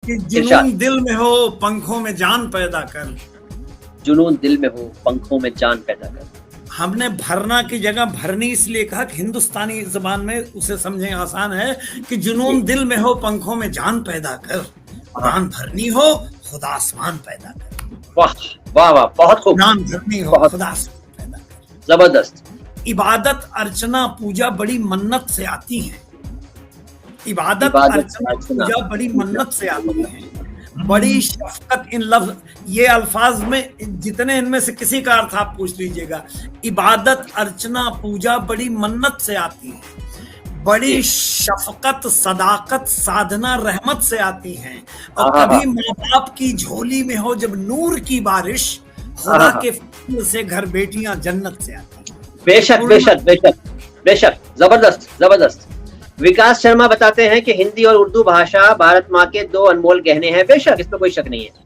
कि जुनून दिल में हो पंखों में जान पैदा कर। जुनून दिल में हो पंखों में जान पैदा कर। हमने भरना की जगह भरनी इसलिए कहा कि हिंदुस्तानी जबान में उसे समझें आसान है कि जुनून दिल में हो पंखों में जान पैदा कर, उड़ान भरनी हो खुदा आसमान पैदा कर। वाह वाह वाह, बहुत खूब। उड़ान भरनी हो खुदा आसमान पैदा कर। जबरदस्त। इबादत अर्चना पूजा बड़ी मन्नत से आती है। इबादत अर्चना पूजा बड़ी मन्नत से आती है। बड़ी शफकत, इन लफ्ज ये अल्फाज में जितने इनमें से किसी का अर्थ आप पूछ लीजिएगा। इबादत अर्चना पूजा बड़ी मन्नत से आती है। बड़ी शफकत सदाकत साधना रहमत से आती है। और कभी माँ बाप की झोली में हो जब नूर की बारिश, खुदा के फूल से घर बेटियां जन्नत से आती हैं। बेशक बेशक बेशक बेशक, जबरदस्त जबरदस्त। विकास शर्मा बताते हैं कि हिंदी और उर्दू भाषा भारत माँ के दो अनमोल गहने हैं। बेशक, इसमें कोई शक नहीं है।